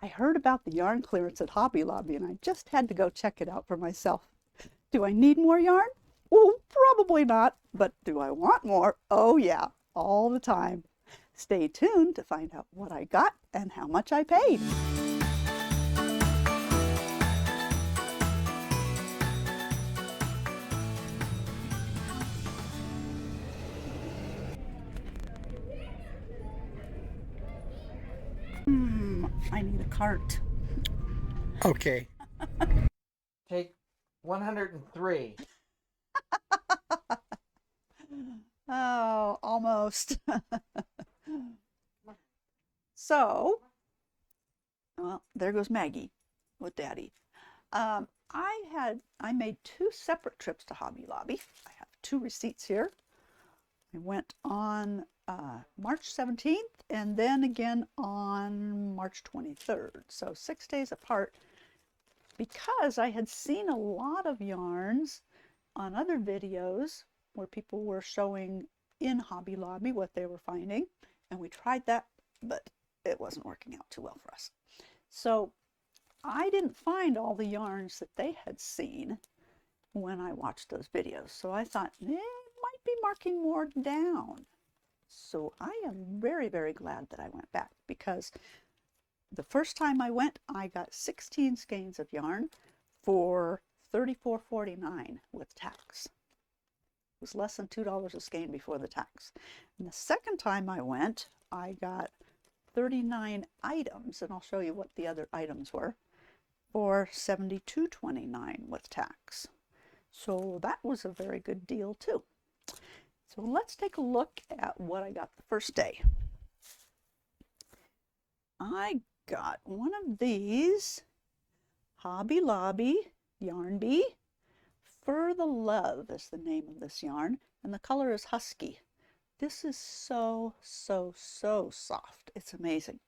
I heard about the yarn clearance at Hobby Lobby and I just had to go check it out for myself. Do I need more yarn? Well, probably not, but do I want more? Oh yeah, all the time. Stay tuned to find out what I got and how much I paid. I need a cart. Okay. Take 103. Oh, almost. So, well, there goes Maggie with Daddy. I made two separate trips to Hobby Lobby. I have two receipts here. I went on March 17th and then again on March 23rd. So 6 days apart, because I had seen a lot of yarns on other videos where people were showing in Hobby Lobby what they were finding. And we tried that, but it wasn't working out too well for us. So I didn't find all the yarns that they had seen when I watched those videos. So I thought, it might be marking more down. So I am very, very glad that I went back, because the first time I went, I got 16 skeins of yarn for $34.49 with tax. It was less than $2 a skein before the tax. And the second time I went, I got 39 items, and I'll show you what the other items were, for $72.29 with tax. So that was a very good deal too. So let's take a look at what I got the first day. I got one of these Hobby Lobby Yarn Bee. For the Love is the name of this yarn, and the color is Husky. This is so, so, so soft. It's amazing.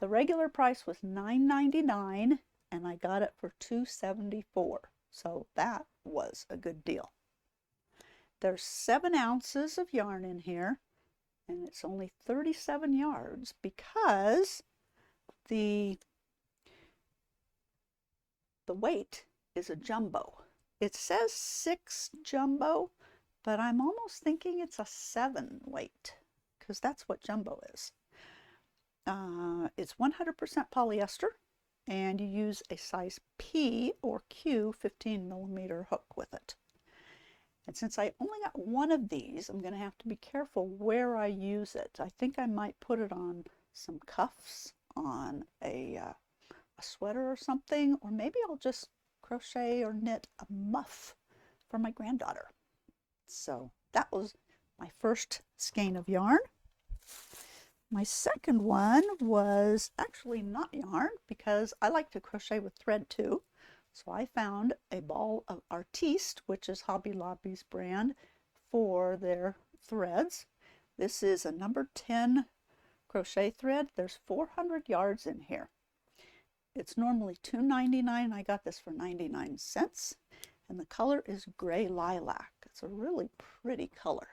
The regular price was $9.99 and I got it for $2.74. So that was a good deal. There's 7 ounces of yarn in here, and it's only 37 yards because the weight is a jumbo. It says 6 jumbo, but I'm almost thinking it's a 7 weight, because that's what jumbo is. It's 100% polyester, and you use a size P or Q 15mm hook with it. And since I only got one of these, I'm going to have to be careful where I use it. I think I might put it on some cuffs, on a sweater or something, or maybe I'll just crochet or knit a muff for my granddaughter. So that was my first skein of yarn. My second one was actually not yarn, because I like to crochet with thread too. So I found a ball of Artiste, which is Hobby Lobby's brand for their threads. This is a number 10 crochet thread. There's 400 yards in here. It's normally $2.99. I got this for 99 cents. And the color is gray lilac. It's a really pretty color.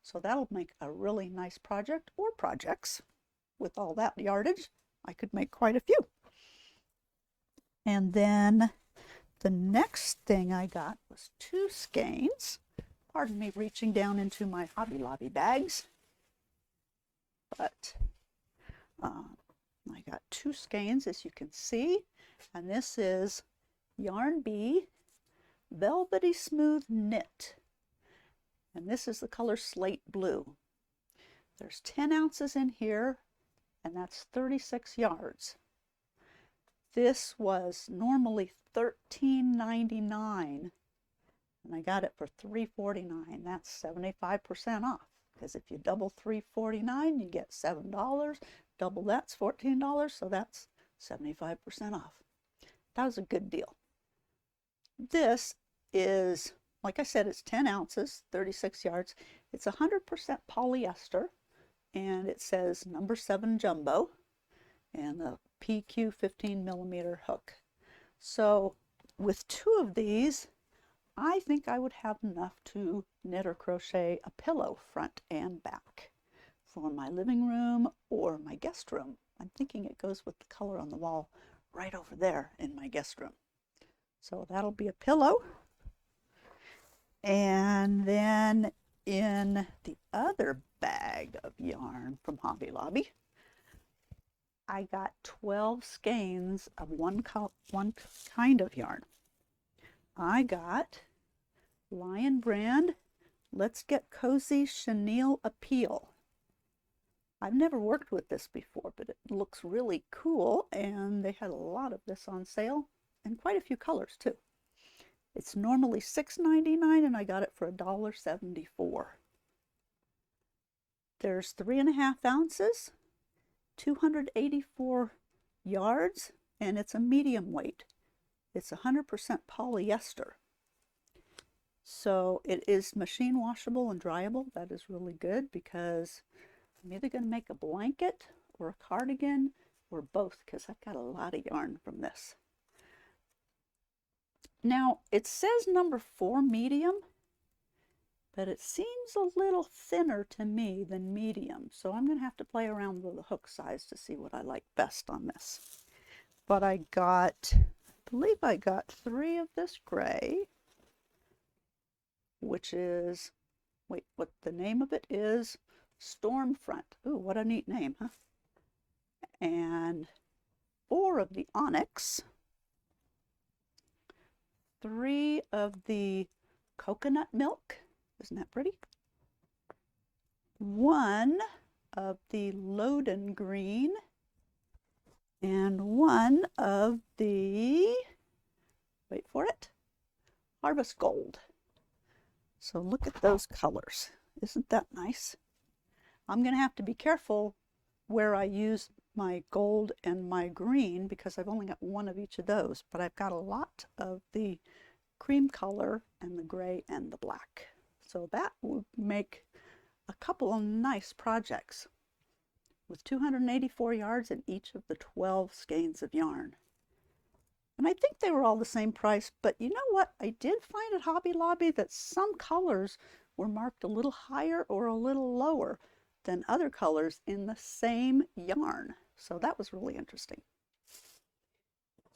So that'll make a really nice project, or projects. With all that yardage, I could make quite a few. And then the next thing I got was 2 skeins. Pardon me reaching down into my Hobby Lobby bags. But I got 2 skeins, as you can see. And this is Yarn Bee Velvety Smooth Knit. And this is the color Slate Blue. There's 10 ounces in here, and that's 36 yards. This was normally $13.99, and I got it for $3.49. That's 75% off, because if you double $3.49, you get $7. Double that's $14, so that's 75% off. That was a good deal. This is, like I said, it's 10 ounces, 36 yards. It's 100% polyester, and it says number 7 jumbo, and the PQ 15mm hook. So with 2 of these, I think I would have enough to knit or crochet a pillow front and back for my living room or my guest room I'm thinking it goes with the color on the wall right over there in my guest room. So that'll be a pillow. And then in the other bag of yarn from Hobby Lobby, I got 12 skeins of one kind of yarn. I got Lion Brand Let's Get Cozy Chenille Appeal. I've never worked with this before, but it looks really cool, and they had a lot of this on sale, and quite a few colors too. It's normally $6.99, and I got it for $1.74. There's 3.5 ounces, 284 yards, and it's a medium weight. It's 100% polyester. So it is machine washable and dryable. That is really good because I'm either going to make a blanket or a cardigan or both, because I've got a lot of yarn from this. Now it says number 4 medium, but it seems a little thinner to me than medium. So I'm going to have to play around with the hook size to see what I like best on this. But I believe I got 3 of this gray, which is, wait, what the name of it is? Stormfront. Ooh, what a neat name, huh? And 4 of the onyx, 3 of the coconut milk. Isn't that pretty? 1 of the Loden green, and 1 of the, wait for it, harvest gold. So look at those colors. Isn't that nice? I'm going to have to be careful where I use my gold and my green because I've only got 1 of each of those, but I've got a lot of the cream color and the gray and the black. So that would make a couple of nice projects with 284 yards in each of the 12 skeins of yarn. And I think they were all the same price, but you know what? I did find at Hobby Lobby that some colors were marked a little higher or a little lower than other colors in the same yarn. So that was really interesting.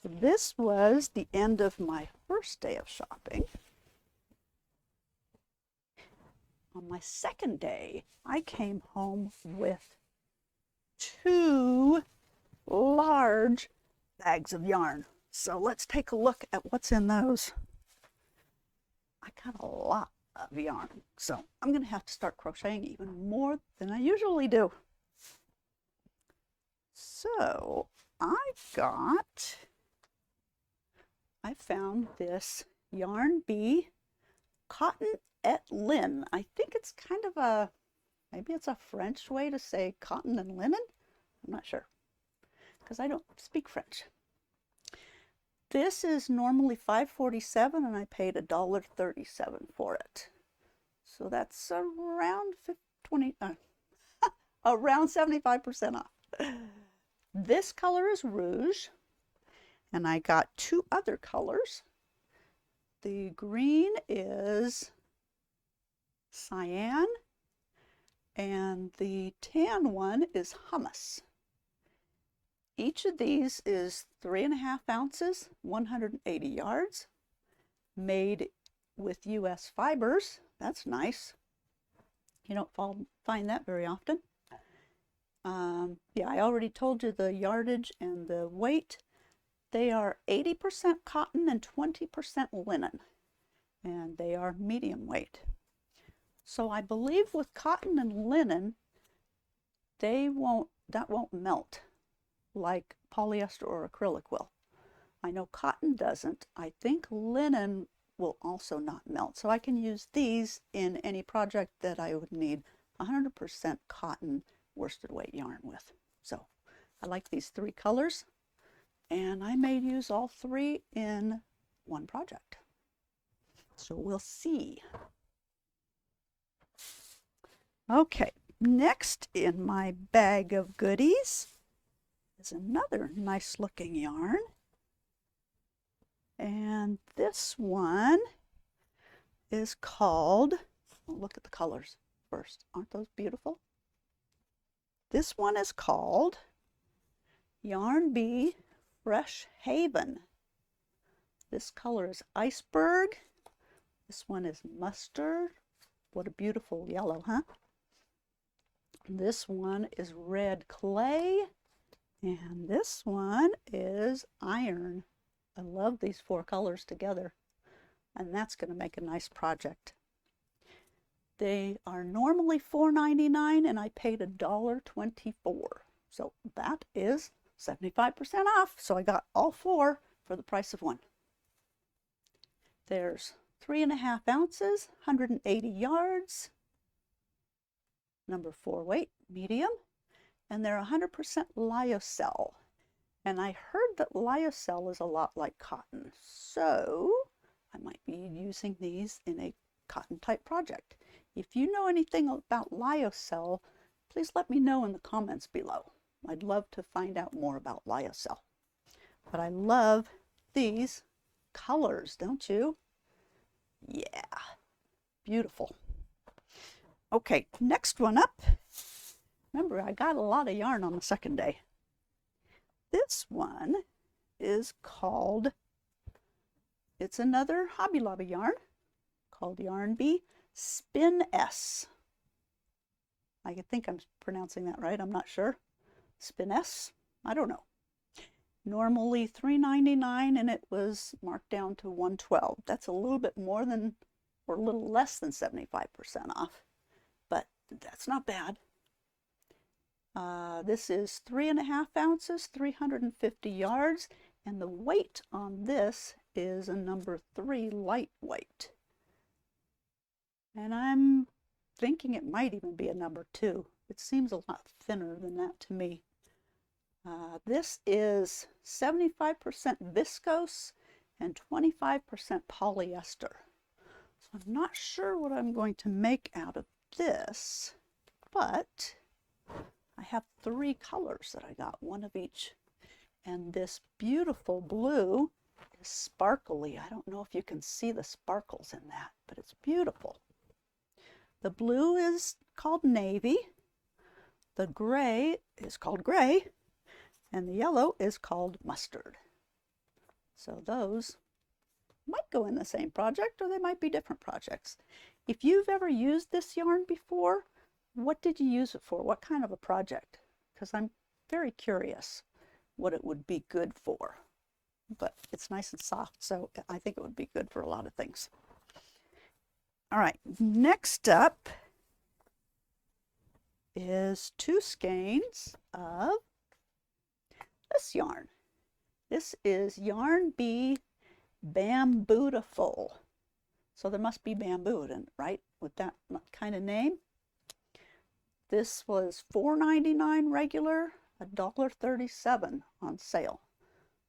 So this was the end of my first day of shopping. On my second day, I came home with 2 large bags of yarn. So let's take a look at what's in those. I got a lot of yarn, so I'm going to have to start crocheting even more than I usually do. So I found this Yarn Bee Cotton et Lin. I think it's kind of maybe it's a French way to say cotton and linen. I'm not sure because I don't speak French. This is normally $5.47 and I paid $1.37 for it. So that's around around 75% off. This color is rouge, and I got 2 other colors. The green is cyan, and the tan one is hummus. Each of these is 3.5 ounces, 180 yards, made with US fibers. That's nice. You don't find that very often. Yeah, I already told you the yardage and the weight. They are 80% cotton and 20% linen, and they are medium weight. So I believe with cotton and linen, that won't melt like polyester or acrylic will. I know cotton doesn't. I think linen will also not melt. So I can use these in any project that I would need 100% cotton worsted weight yarn with. So I like these 3 colors, and I may use all 3 in one project. So we'll see. Okay, next in my bag of goodies is another nice looking yarn. And this one is called, look at the colors first. Aren't those beautiful? This one is called Yarn Bee Fresh Haven. This color is Iceberg. This one is Mustard. What a beautiful yellow, huh? This one is Red Clay. And this one is Iron. I love these four colors together. And that's going to make a nice project. They are normally $4.99 and I paid $1.24. So that is 75% off. So I got all four for the price of one. There's 3.5 ounces, 180 yards, number 4 weight, medium, and they're 100% lyocell. And I heard that lyocell is a lot like cotton, so I might be using these in a cotton type project. If you know anything about lyocell, please let me know in the comments below. I'd love to find out more about lyocell. But I love these colors, don't you? Yeah, beautiful. Okay, next one up. Remember, I got a lot of yarn on the second day. This one is called, it's another Hobby Lobby yarn called Yarn Bee Spin S. I think I'm pronouncing that right, I'm not sure. Spin S? I don't know. Normally $3.99 and it was marked down to $1.12. That's a little bit more than, or a little less than 75% off, but that's not bad. This is 3.5 ounces, 350 yards, and the weight on this is a number 3 lightweight. And I'm thinking it might even be a number 2. It seems a lot thinner than that to me. This is 75% viscose and 25% polyester. So I'm not sure what I'm going to make out of this, but I have 3 colors that I got, one of each. And this beautiful blue is sparkly. I don't know if you can see the sparkles in that, but it's beautiful. The blue is called navy. The gray is called gray. And the yellow is called mustard. So those might go in the same project or they might be different projects. If you've ever used this yarn before, what did you use it for? What kind of a project? Because I'm very curious what it would be good for. But it's nice and soft, so I think it would be good for a lot of things. All right, next up is 2 skeins of this yarn. This is Yarn Bee Bambootiful. So there must be bamboo in it, right? With that kind of name. This was $4.99 regular, $1.37 on sale.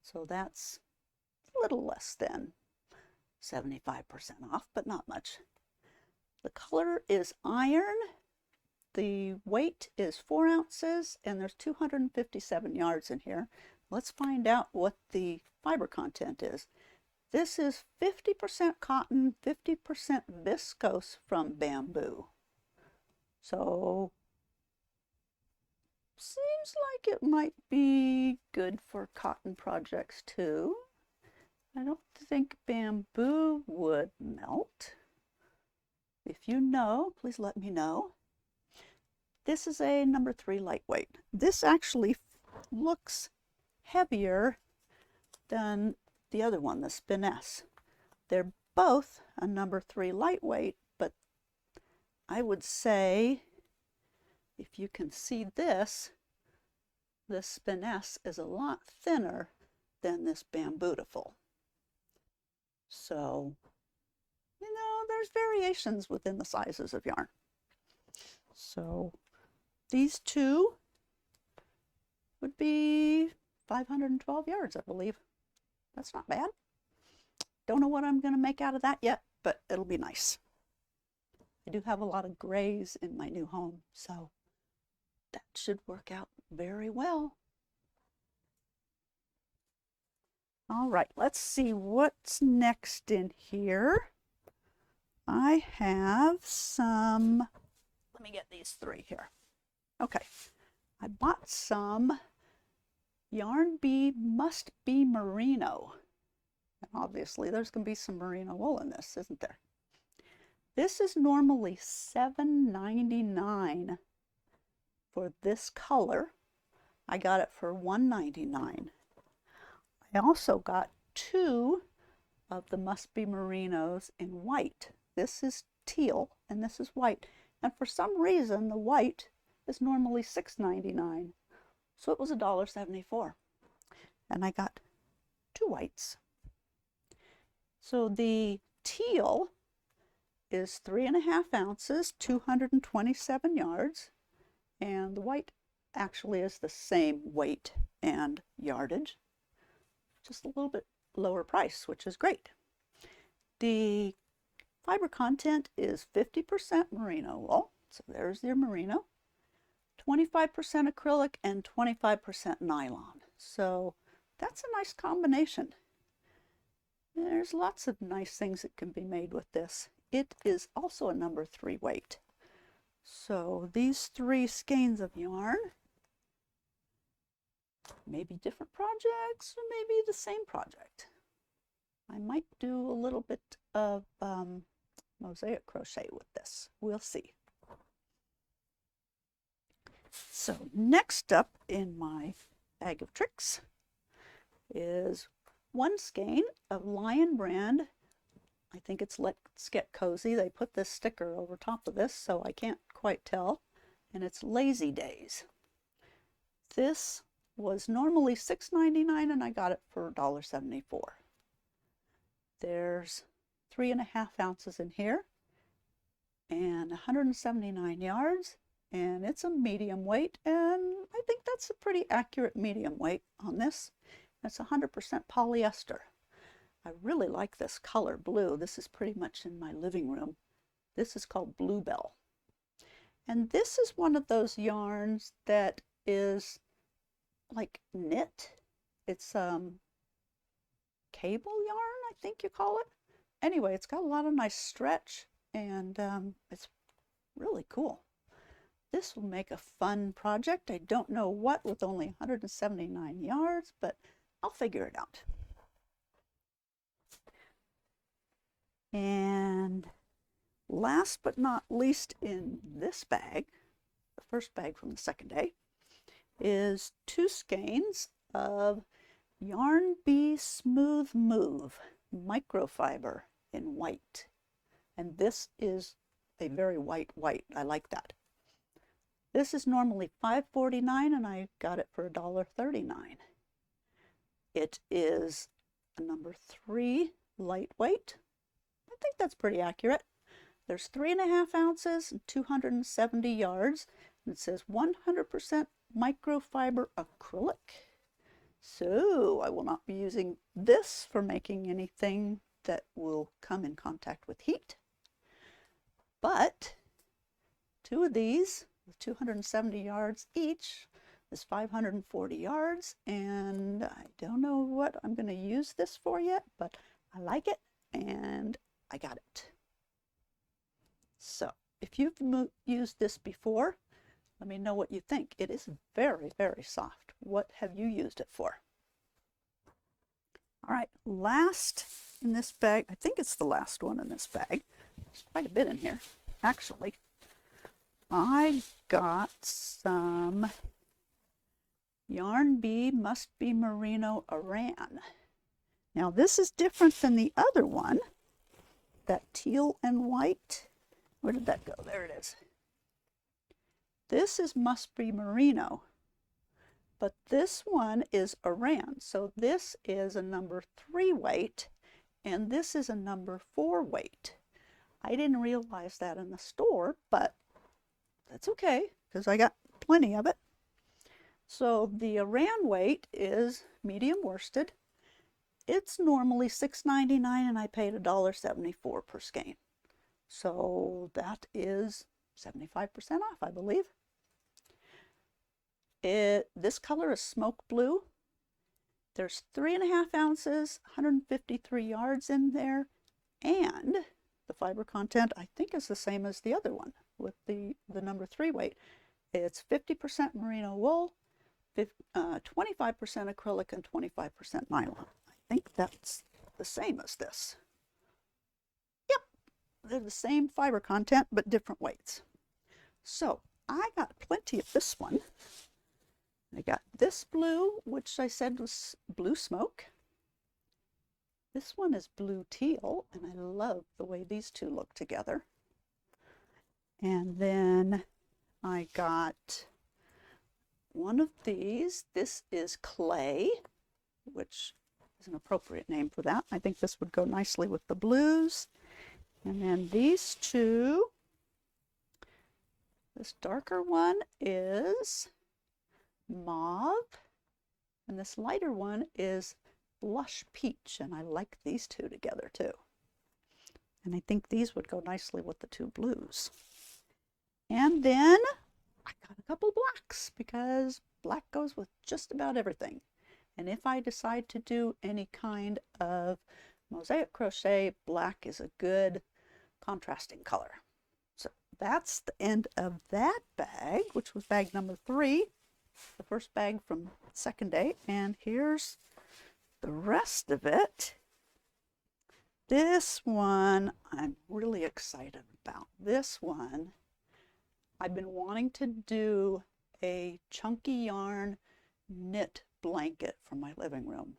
So that's a little less than 75% off, but not much. The color is iron. The weight is 4 ounces and there's 257 yards in here. Let's find out what the fiber content is. This is 50% cotton, 50% viscose from bamboo. So seems like it might be good for cotton projects too. I don't think bamboo would melt. If you know, please let me know. This is a number 3 lightweight. This actually looks heavier than the other one, the Spin S. They're both a number 3 lightweight, but I would say, if you can see this Spin S is a lot thinner than this Bambootiful. So, you know, there's variations within the sizes of yarn. So these two would be 512 yards, I believe. That's not bad. Don't know what I'm going to make out of that yet, but it'll be nice. I do have a lot of grays in my new home, so that should work out very well. All right, let's see what's next in here. I have some, let me get these 3 here. Okay, I bought some Yarn Bee Must Be Merino. And obviously there's going to be some merino wool in this, isn't there? This is normally $7.99 for this color. I got it for $1.99. I also got 2 of the Must Be Merinos in white. This is teal and this is white. And for some reason, the white is normally $6.99. So it was $1.74. And I got 2 whites. So the teal is 3.5 ounces, 227 yards. And the white actually is the same weight and yardage, just a little bit lower price, which is great. The fiber content is 50% merino wool, so there's your merino, 25% acrylic and 25% nylon. So that's a nice combination. There's lots of nice things that can be made with this. It is also a number 3 weight. So these 3 skeins of yarn, maybe different projects or maybe the same project. I might do a little bit of mosaic crochet with this. We'll see. So next up in my bag of tricks is 1 skein of Lion brand. I think it's Let's Get Cozy. They put this sticker over top of this, so I can't quite tell. And it's Lazy Days. This was normally $6.99 and I got it for $1.74. There's 3.5 ounces in here and 179 yards, and it's a medium weight, and I think that's a pretty accurate medium weight on this. It's 100% polyester. I really like this color blue. This is pretty much in my living room. This is called Bluebell. And this is one of those yarns that is like knit. It's cable yarn, I think you call it. Anyway, it's got a lot of nice stretch, and it's really cool. This will make a fun project. I don't know what with only 179 yards, but I'll figure it out. And last but not least in this bag, the first bag from the second day, is 2 skeins of Yarn Bee Smooth Move microfiber in white. And this is a very white. I like that. This is normally $5.49 and I got it for $1.39. It is a number 3 lightweight. I think that's pretty accurate. There's 3.5 ounces and 270 yards. And it says 100% microfiber acrylic. So I will not be using this for making anything that will come in contact with heat. But 2 of these with 270 yards each is 540 yards, and I don't know what I'm going to use this for yet, but I like it and I got it. So if you've used this before, let me know what you think. It is very, very soft. What have you used it for? All right, last in this bag, I think it's the last one in this bag. There's quite a bit in here, actually. I got some Yarn Bee Must Be Merino Aran. Now this is different than the other one, that teal and white. Where did that go? There it is. This is Must Be Merino, but this one is Aran. So this is a number 3 weight, and this is a number 4 weight. I didn't realize that in the store, but that's okay, because I got plenty of it. So the Aran weight is medium worsted. It's normally $6.99 and I paid $1.74 per skein. So that is 75% off, I believe. This color is smoke blue. There's 3.5 ounces, 153 yards in there, and the fiber content I think is the same as the other one with the number 3 weight. It's 50% merino wool, 25% acrylic and 25% nylon. I think that's the same as this. Yep, they're the same fiber content, but different weights. So I got plenty of this one. I got this blue, which I said was blue smoke. This one is blue teal, and I love the way these two look together. And then I got one of these. This is clay, which is an appropriate name for that. I think this would go nicely with the blues. And then these two. This darker one is mauve, and this lighter one is blush peach, and I like these two together too. And I think these would go nicely with the two blues. And then I got a couple blacks because black goes with just about everything. And if I decide to do any kind of mosaic crochet, black is a good contrasting color. So that's the end of that bag, which was bag number 3, the first bag from second day. And here's the rest of it. This one I'm really excited about. This one, I've been wanting to do a chunky yarn knit blanket for my living room.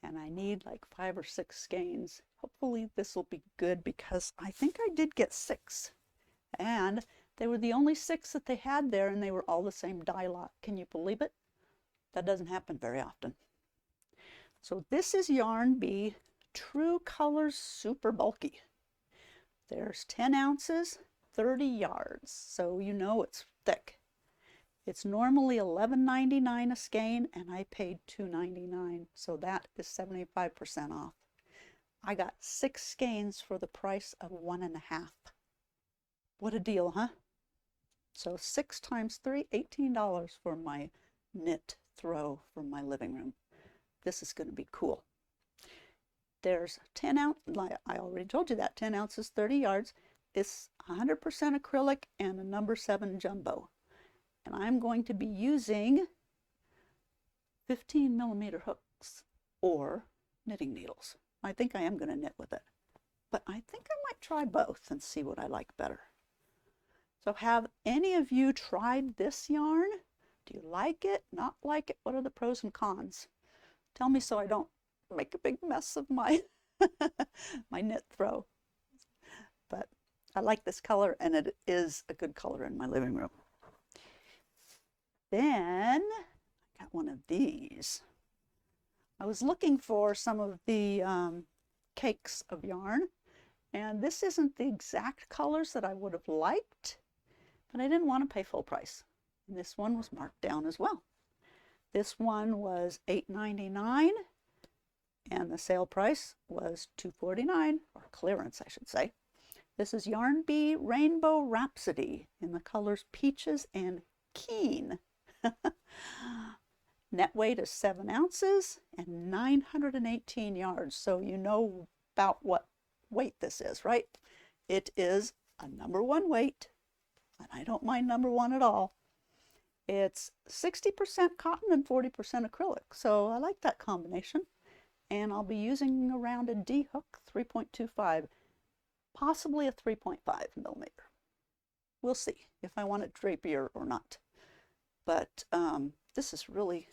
And I need like 5 or 6 skeins. Hopefully this will be good because I think I did get 6. And they were the only 6 that they had there, and they were all the same dye lot. Can you believe it? That doesn't happen very often. So this is Yarn Bee True Colors Super Bulky. There's 10 ounces, 30 yards, so you know it's thick. It's normally $11.99 a skein, and I paid $2.99, so that is 75% off. I got 6 skeins for the price of 1.5. What a deal, huh? So 6 times 3, $18 for my knit throw for my living room. This is going to be cool. There's 10 ounce, I already told you that, 10 ounces, 30 yards. It's 100% acrylic and a number 7 jumbo. And I'm going to be using 15mm hooks or knitting needles. I think I am going to knit with it. But I think I might try both and see what I like better. So have any of you tried this yarn? Do you like it? Not like it? What are the pros and cons? Tell me so I don't make a big mess of my my knit throw. But I like this color, and it is a good color in my living room. Then I got one of these. I was looking for some of the cakes of yarn, and this isn't the exact colors that I would have liked, but I didn't want to pay full price. And this one was marked down as well. This one was $8.99, and the sale price was $2.49, or clearance, I should say. This is Yarn Bee Rainbow Rhapsody in the colors Peaches and Keen. Net weight is 7 ounces and 918 yards. So you know about what weight this is, right? It is a number 1 weight, and I don't mind number 1 at all. It's 60% cotton and 40% acrylic, so I like that combination. And I'll be using a rounded D hook, 3.25, possibly a 3.5mm. We'll see if I want it drapier or not. But this is really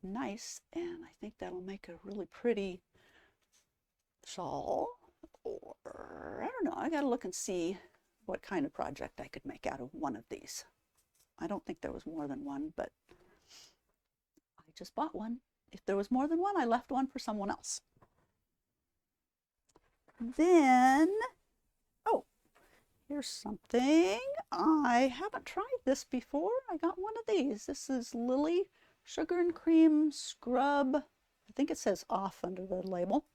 nice, and I think that'll make a really pretty shawl, or I don't know, I gotta look and see what kind of project I could make out of one of these. I don't think there was more than one, but I just bought one. If there was more than one, I left one for someone else. Then, oh, here's something. I haven't tried this before. I got one of these. This is Lily Sugar and Cream Scrub. I think it says off under the label.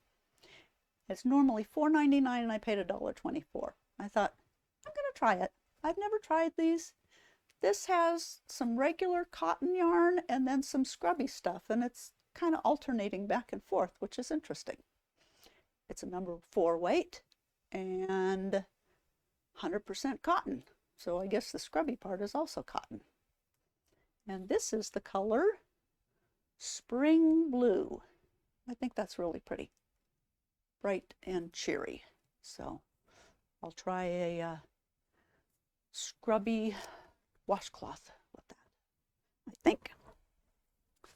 It's normally $4.99 and I paid $1.24. I thought, I'm going to try it. I've never tried these. This has some regular cotton yarn and then some scrubby stuff, and it's kind of alternating back and forth, which is interesting. It's a number 4 weight and 100% cotton. So I guess the scrubby part is also cotton. And this is the color Spring Blue. I think that's really pretty. Bright and cheery. So I'll try a scrubby washcloth with that, I think.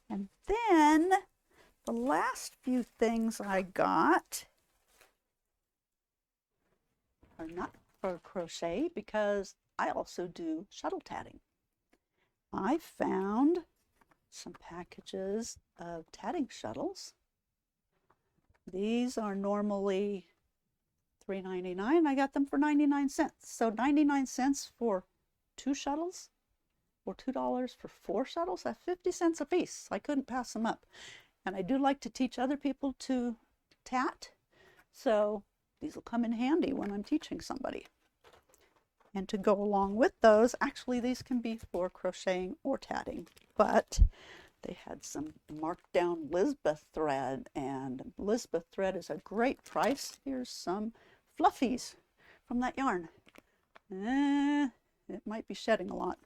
And then the last few things I got are not for crochet because I also do shuttle tatting. I found some packages of tatting shuttles. These are normally $3.99. I got them for 99 cents. So 99 cents for 2 shuttles, or $2 for 4 shuttles. That's 50 cents a piece. I couldn't pass them up. And I do like to teach other people to tat, so these will come in handy when I'm teaching somebody. And to go along with those, actually these can be for crocheting or tatting, but they had some marked down Lisbeth thread, and Lisbeth thread is a great price. Here's some fluffies from that yarn. It might be shedding a lot.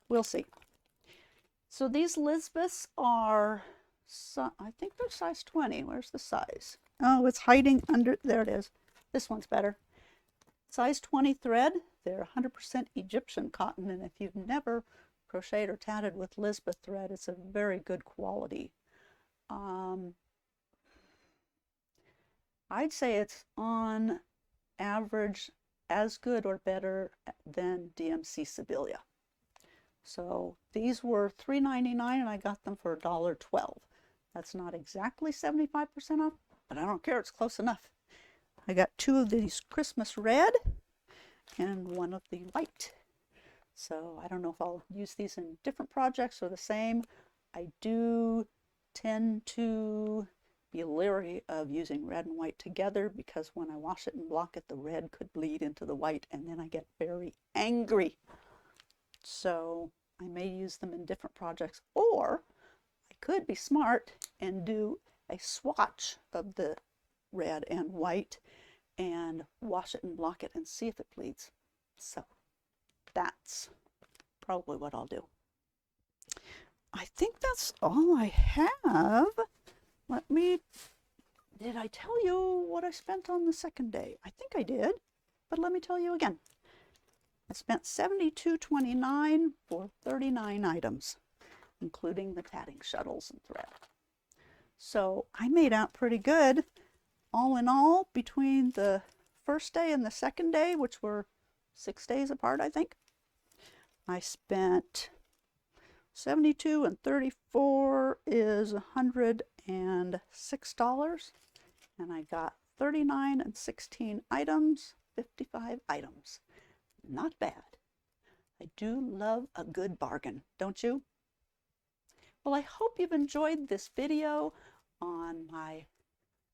We'll see. So these Lisbeths are, I think they're size 20. Where's the size? Oh, it's hiding under, there it is. This one's better. Size 20 thread. They're 100% Egyptian cotton, and if you've never crocheted or tatted with Lisbeth thread, it's a very good quality. I'd say it's on average as good or better than DMC Sibylla. So these were $3.99 and I got them for $1.12. That's not exactly 75% off, but I don't care, it's close enough. I got 2 of these Christmas red and 1 of the white. So I don't know if I'll use these in different projects or the same. I do tend to be leery of using red and white together because when I wash it and block it, the red could bleed into the white and then I get very angry. So I may use them in different projects, or I could be smart and do a swatch of the red and white and wash it and block it and see if it bleeds. So that's probably what I'll do. I think that's all I have. Did I tell you what I spent on the second day? I think I did, but let me tell you again. I spent $72.29 for 39 items, including the tatting shuttles and thread. So I made out pretty good. All in all, between the first day and the second day, which were 6 days apart, I think, I spent 72 and 34 is $106, and I got 39 and 16 items, 55 items. Not bad. I do love a good bargain, don't you? Well, I hope you've enjoyed this video on my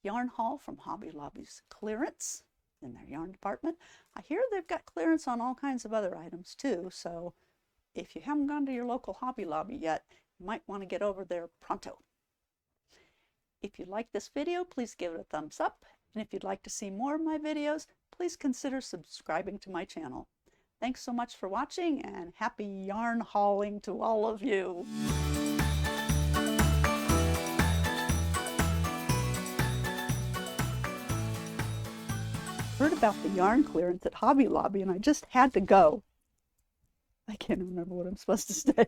yarn haul from Hobby Lobby's clearance in their yarn department. I hear they've got clearance on all kinds of other items too, so if you haven't gone to your local Hobby Lobby yet, you might want to get over there pronto. If you like this video, please give it a thumbs up, and if you'd like to see more of my videos, please consider subscribing to my channel. Thanks so much for watching, and happy yarn hauling to all of you. Heard about the yarn clearance at Hobby Lobby and I just had to go. I can't remember what I'm supposed to say.